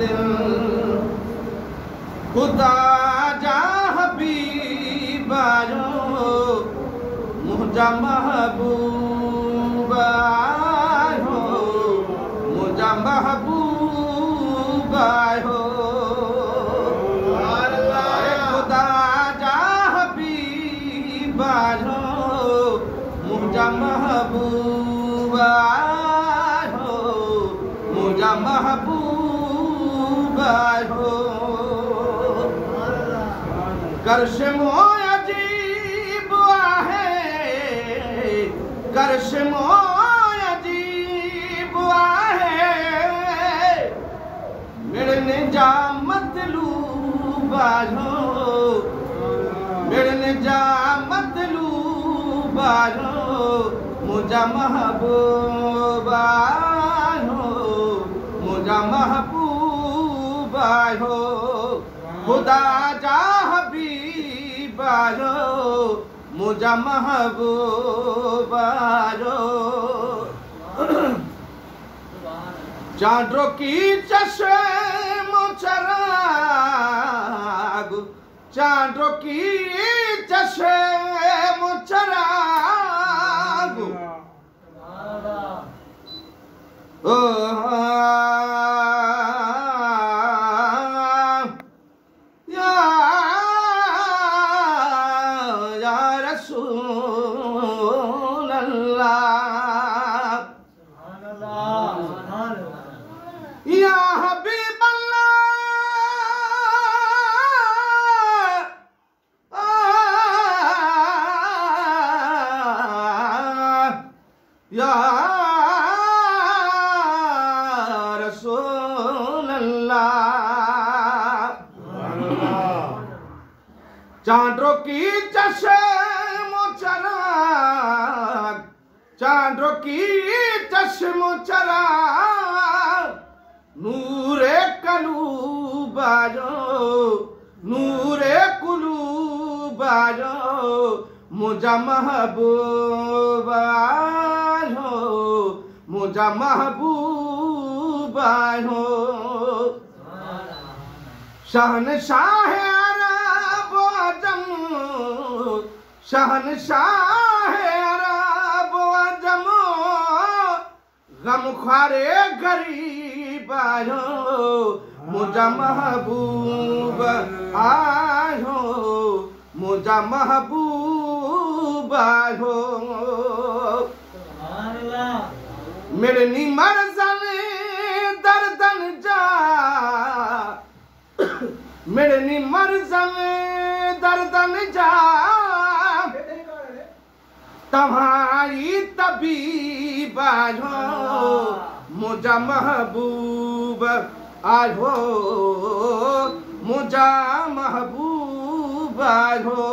दिल खुदा जा हबीब आयो मुझा महबूब आयो मुझा महबूब आयो खुदा जा हबीब आयो मुझा महबूब आयो मुझा महबूब आयो करश मोय अजीब आहे करश मोय अजीब आहे मिलने जा मतलूब आयो मिलने जा मतलूब आयो मुझा महबूब आयो मुझा महबूब आयो खुदा जा हबीब आयो मुझा महबूब आयो चांदो की चश्म चराग चांदो की चश्म चराग रसूल अल्लाह या हबीब अल्लाह या रसूल अल्लाह चांदो की चश्म चराग चांदो की चश्म चराग नूरे कलूब आयो नूरे कुलूब आयो मुझा महबूब आयो मुझा महबूब आयो शहनशाह अरब अजम शहनशाह अरब अजम गम ख्वारे गरीब आयो मुझा महबूब आयो मुझा महबूब आयो मिलनी मरज़न दर्दन जा मिलनी मरज़न दर्दन जा तुम्हारी तबीब आयो मुझा महबूब आयो मुझा महबूब आयो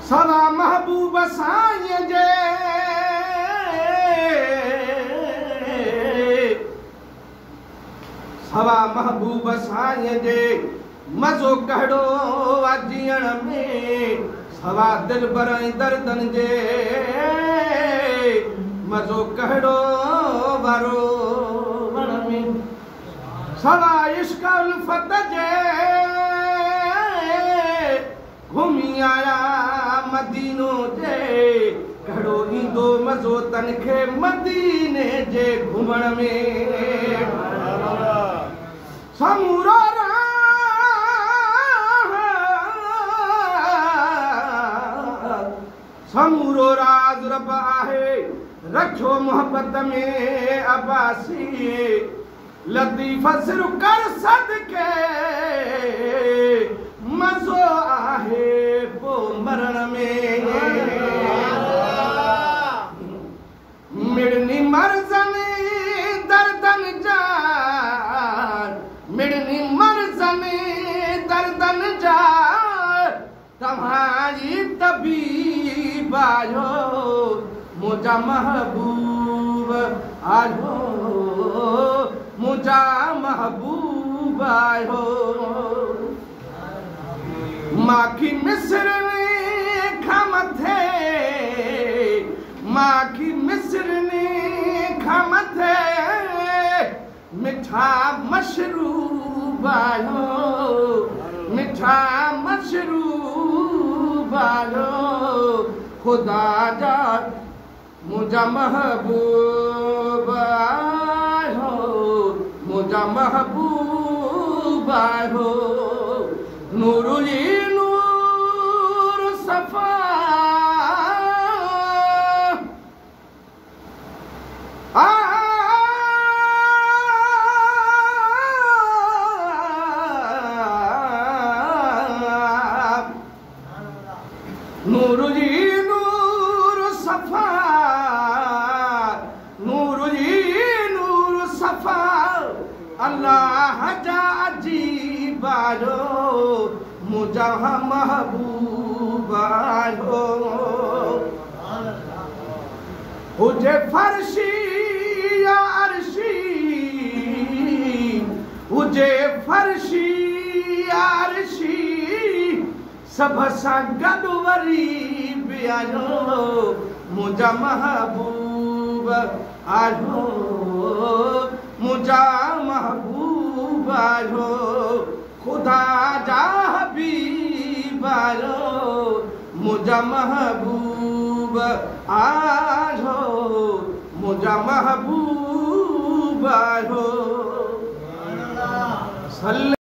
सदा महबूब साईं जे सवा महबूब साईं जे मज़ो कहिड़ो आहे जीअण में सवा दिलबर ऐं दर्दन जे मज़ो कहिड़ो वारो वण में सवा इश्क उल्फत जे घुमी आया मदीनो जे कहिड़ो ईंदो मज़ो तनखे मदीने जे घुमण में समूरो समूरो राज रब आहे रखियो मोहब्बत में अब्बासी लतीफ़ सिर कर सदके मज़ो आहे पो मरण में मिड़नी मर्ज़न दर्दन जा मिड़नी मर्ज़न दर्दन जा तुम्हारी तबीब आयो मुझा महबूब आयो, मुझा महबूब आयो। माखी मिस्र ने खमथे, माखी मिस्र ने खमथे, मिठा मशरूब आयो, मिठा मशरूब आयो। खुदा जा मुझा महबूब आयो, मुझा महबूब आयो। नूरुली नूर सफा नूरुली नूर सफा, नूरुली नूर सफा, अल्लाह जा अजीब आयो, मुझा महबूब आयो। हुजे फर्शी या अर्शी, हुजे फर्शी या अर्शी, सब सां गॾु वरी बि आयो, मुझा महबूब आयो, मुझा महबूब आयो। खुदा जा हबीब आयो, मुझा महबूब आयो, मुझा महबूब आयो।